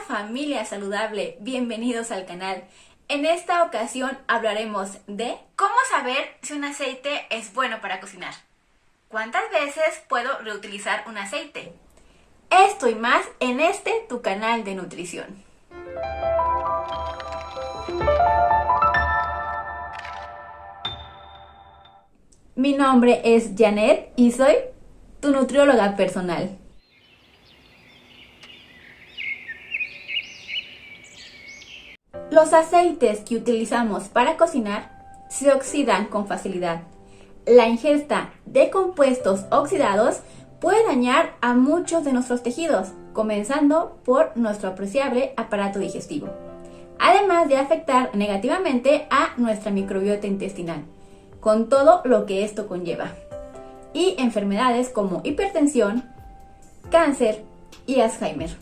familia saludable, bienvenidos al canal. En esta ocasión hablaremos de cómo saber si un aceite es bueno para cocinar. ¿Cuántas veces puedo reutilizar un aceite? Esto y más en tu canal de nutrición. Mi nombre es Janet y soy tu nutrióloga personal. Los aceites que utilizamos para cocinar se oxidan con facilidad. La ingesta de compuestos oxidados puede dañar a muchos de nuestros tejidos, comenzando por nuestro apreciable aparato digestivo, además de afectar negativamente a nuestra microbiota intestinal, con todo lo que esto conlleva, y enfermedades como hipertensión, cáncer y Alzheimer.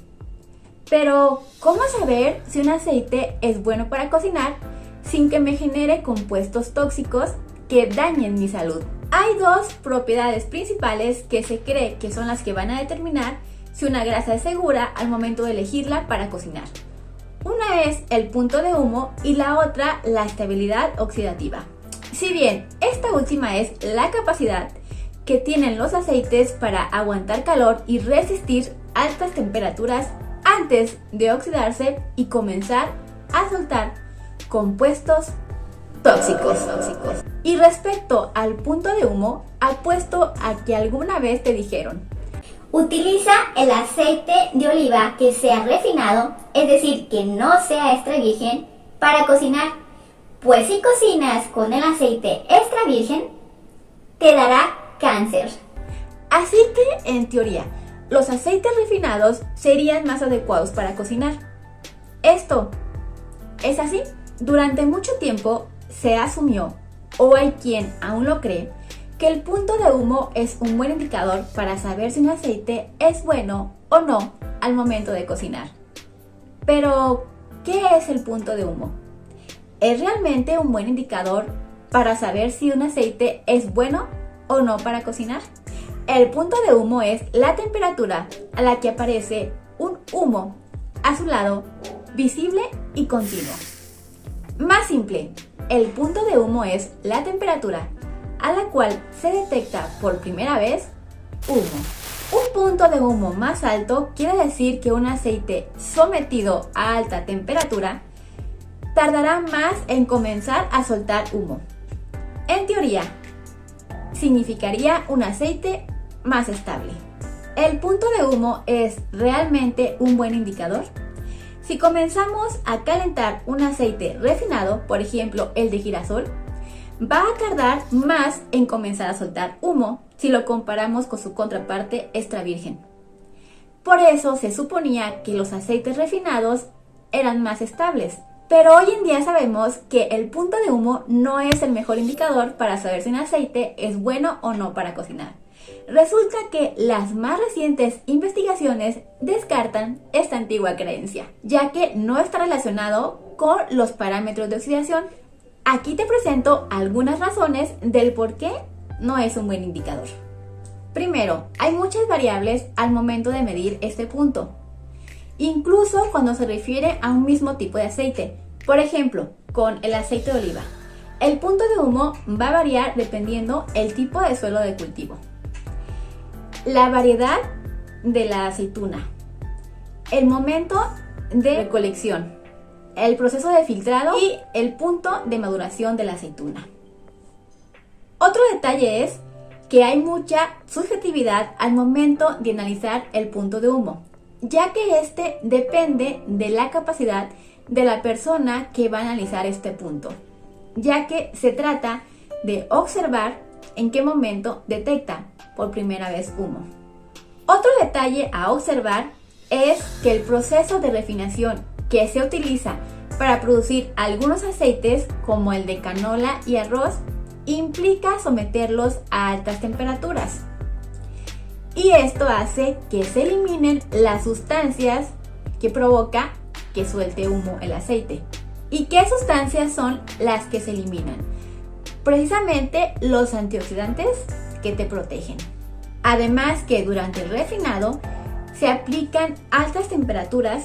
Pero, ¿cómo saber si un aceite es bueno para cocinar sin que me genere compuestos tóxicos que dañen mi salud? Hay dos propiedades principales que se cree que son las que van a determinar si una grasa es segura al momento de elegirla para cocinar. Una es el punto de humo y la otra la estabilidad oxidativa. Si bien esta última es la capacidad que tienen los aceites para aguantar calor y resistir altas temperaturas antes de oxidarse y comenzar a soltar compuestos tóxicos. Y respecto al punto de humo, apuesto a que alguna vez te dijeron: utiliza el aceite de oliva que sea refinado, es decir, que no sea extra virgen, para cocinar. Pues si cocinas con el aceite extra virgen, te dará cáncer. Así que, en teoría, los aceites refinados serían más adecuados para cocinar. ¿Esto es así? Durante mucho tiempo se asumió, o hay quien aún lo cree, que el punto de humo es un buen indicador para saber si un aceite es bueno o no al momento de cocinar. Pero, ¿qué es el punto de humo? ¿Es realmente un buen indicador para saber si un aceite es bueno o no para cocinar? El punto de humo es la temperatura a la que aparece un humo azulado, visible y continuo. Más simple, el punto de humo es la temperatura a la cual se detecta por primera vez humo. Un punto de humo más alto quiere decir que un aceite sometido a alta temperatura tardará más en comenzar a soltar humo. En teoría, significaría un aceite más estable. ¿El punto de humo es realmente un buen indicador? Si comenzamos a calentar un aceite refinado, por ejemplo el de girasol, va a tardar más en comenzar a soltar humo si lo comparamos con su contraparte extra virgen. Por eso se suponía que los aceites refinados eran más estables. Pero hoy en día sabemos que el punto de humo no es el mejor indicador para saber si un aceite es bueno o no para cocinar. Resulta que las más recientes investigaciones descartan esta antigua creencia, ya que no está relacionado con los parámetros de oxidación. Aquí te presento algunas razones del por qué no es un buen indicador. Primero, hay muchas variables al momento de medir este punto, incluso cuando se refiere a un mismo tipo de aceite. Por ejemplo, con el aceite de oliva, el punto de humo va a variar dependiendo el tipo de suelo de cultivo, la variedad de la aceituna, el momento de recolección, el proceso de filtrado y el punto de maduración de la aceituna. Otro detalle es que hay mucha subjetividad al momento de analizar el punto de humo, ya que este depende de la capacidad de la persona que va a analizar este punto, ya que se trata de observar en qué momento detecta por primera vez humo. Otro detalle a observar es que el proceso de refinación que se utiliza para producir algunos aceites, como el de canola y arroz, implica someterlos a altas temperaturas. Y esto hace que se eliminen las sustancias que provoca que suelte humo el aceite. ¿Y qué sustancias son las que se eliminan? Precisamente los antioxidantes que te protegen. Además que durante el refinado se aplican altas temperaturas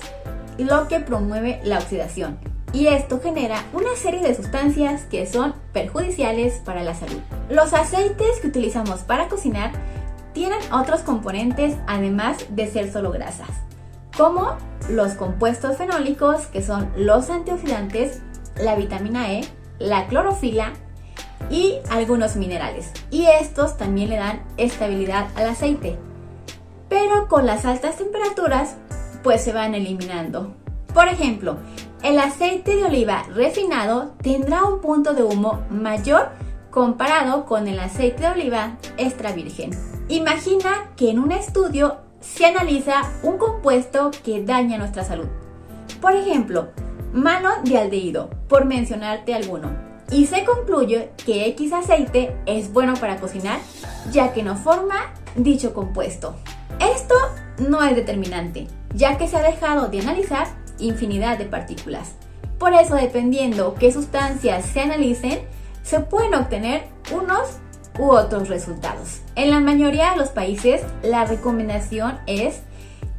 lo que promueve la oxidación. Y esto genera una serie de sustancias que son perjudiciales para la salud. Los aceites que utilizamos para cocinar tienen otros componentes además de ser solo grasas, como los compuestos fenólicos, que son los antioxidantes, la vitamina E, la clorofila y algunos minerales. Y estos también le dan estabilidad al aceite. Pero con las altas temperaturas, pues se van eliminando. Por ejemplo, el aceite de oliva refinado tendrá un punto de humo mayor comparado con el aceite de oliva extra virgen. Imagina que en un estudio se analiza un compuesto que daña nuestra salud. Por ejemplo, mano de aldehído, por mencionarte alguno. Y se concluye que X aceite es bueno para cocinar, ya que no forma dicho compuesto. Esto no es determinante, ya que se ha dejado de analizar infinidad de partículas. Por eso, dependiendo qué sustancias se analicen, se pueden obtener unos u otros resultados. En la mayoría de los países, la recomendación es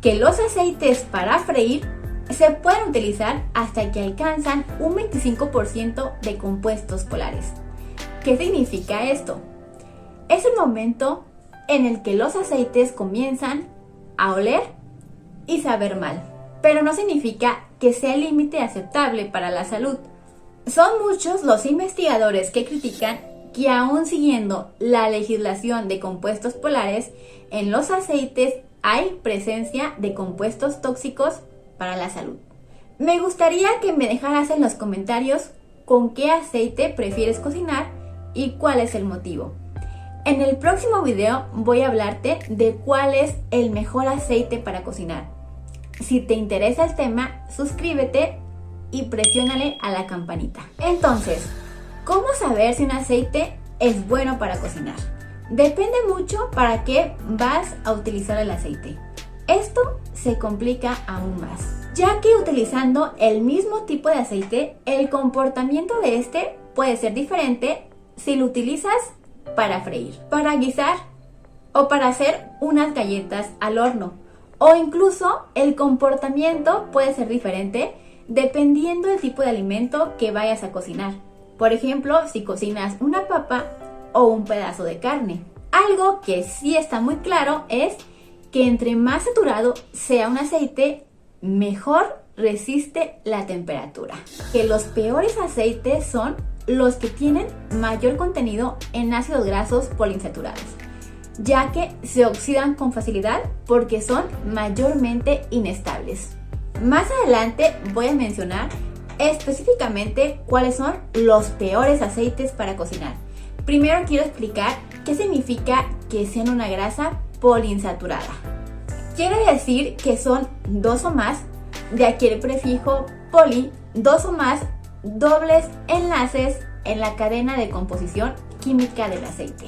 que los aceites para freír se pueden utilizar hasta que alcanzan un 25% de compuestos polares. ¿Qué significa esto? Es el momento en el que los aceites comienzan a oler y saber mal, pero no significa que sea el límite aceptable para la salud. Son muchos los investigadores que critican que aún siguiendo la legislación de compuestos polares, en los aceites hay presencia de compuestos tóxicos para la salud. Me gustaría que me dejaras en los comentarios con qué aceite prefieres cocinar y cuál es el motivo. En el próximo video voy a hablarte de cuál es el mejor aceite para cocinar. Si te interesa el tema, suscríbete y presiónale a la campanita. Entonces, ¿cómo saber si un aceite es bueno para cocinar? Depende mucho para qué vas a utilizar el aceite. Esto se complica aún más, ya que utilizando el mismo tipo de aceite, el comportamiento de este puede ser diferente si lo utilizas para freír, para guisar o para hacer unas galletas al horno. O incluso el comportamiento puede ser diferente dependiendo del tipo de alimento que vayas a cocinar. Por ejemplo, si cocinas una papa o un pedazo de carne. Algo que sí está muy claro es que entre más saturado sea un aceite, mejor resiste la temperatura. Que los peores aceites son los que tienen mayor contenido en ácidos grasos poliinsaturados, ya que se oxidan con facilidad porque son mayormente inestables. Más adelante voy a mencionar específicamente cuáles son los peores aceites para cocinar. Primero quiero explicar qué significa que sean una grasa poliinsaturada. Quiere decir que son dos o más, de aquí el prefijo poli, dos o más dobles enlaces en la cadena de composición química del aceite.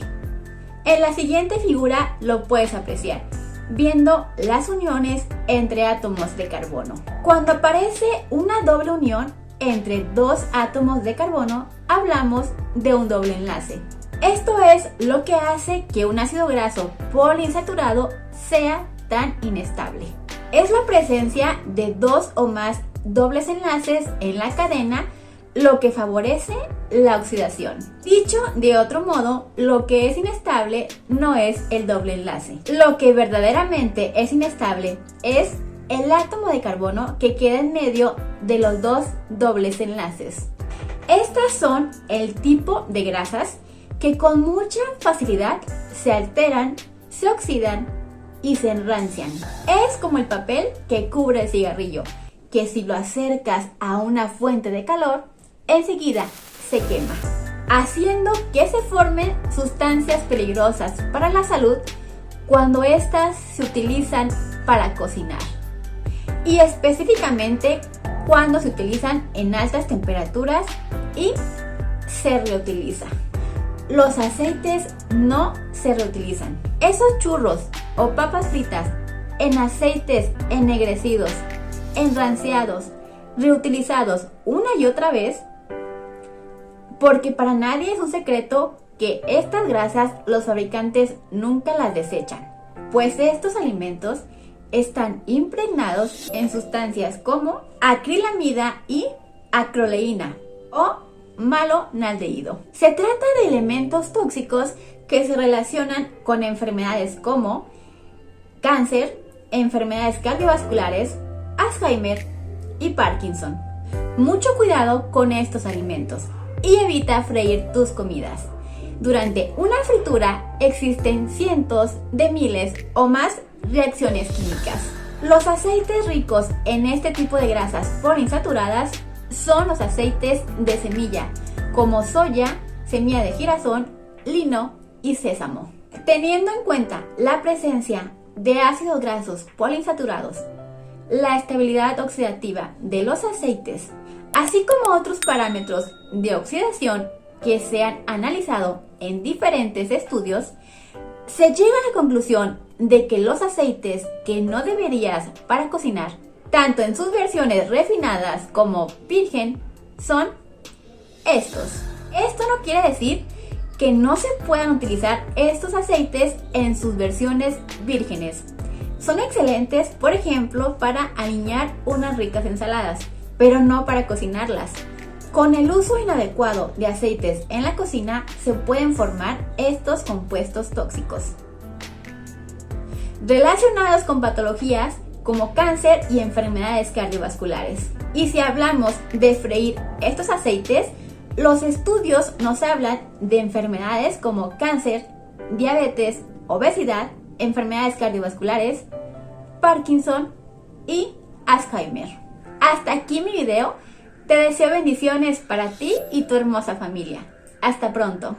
En la siguiente figura lo puedes apreciar, viendo las uniones entre átomos de carbono. Cuando aparece una doble unión entre dos átomos de carbono, hablamos de un doble enlace. Esto es lo que hace que un ácido graso poliinsaturado sea tan inestable. Es la presencia de dos o más dobles enlaces en la cadena lo que favorece la oxidación. Dicho de otro modo, lo que es inestable no es el doble enlace. Lo que verdaderamente es inestable es el átomo de carbono que queda en medio de los dos dobles enlaces. Estas son el tipo de grasas que con mucha facilidad se alteran, se oxidan y se enrancian. Es como el papel que cubre el cigarrillo, que si lo acercas a una fuente de calor, enseguida se quema, haciendo que se formen sustancias peligrosas para la salud cuando estas se utilizan para cocinar, y específicamente cuando se utilizan en altas temperaturas y se reutiliza. Los aceites no se reutilizan. Esos churros o papas fritas en aceites ennegrecidos, enranciados, reutilizados una y otra vez, porque para nadie es un secreto que estas grasas los fabricantes nunca las desechan, pues estos alimentos están impregnados en sustancias como acrilamida y acroleína o malonaldehído. Se trata de elementos tóxicos que se relacionan con enfermedades como cáncer, enfermedades cardiovasculares, Alzheimer y Parkinson. Mucho cuidado con estos alimentos y evita freír tus comidas. Durante una fritura existen cientos de miles o más reacciones químicas. Los aceites ricos en este tipo de grasas poliinsaturadas son los aceites de semilla, como soya, semilla de girasol, lino y sésamo. Teniendo en cuenta la presencia de ácidos grasos poliinsaturados, la estabilidad oxidativa de los aceites, así como otros parámetros de oxidación que se han analizado en diferentes estudios, se llega a la conclusión de que los aceites que no deberías para cocinar, tanto en sus versiones refinadas como virgen, son estos. Esto no quiere decir que no se puedan utilizar estos aceites en sus versiones vírgenes. Son excelentes, por ejemplo, para aliñar unas ricas ensaladas, pero no para cocinarlas. Con el uso inadecuado de aceites en la cocina se pueden formar estos compuestos tóxicos relacionados con patologías como cáncer y enfermedades cardiovasculares. Y si hablamos de freír estos aceites, los estudios nos hablan de enfermedades como cáncer, diabetes, obesidad, enfermedades cardiovasculares, Parkinson y Alzheimer. Hasta aquí mi video. Te deseo bendiciones para ti y tu hermosa familia. Hasta pronto.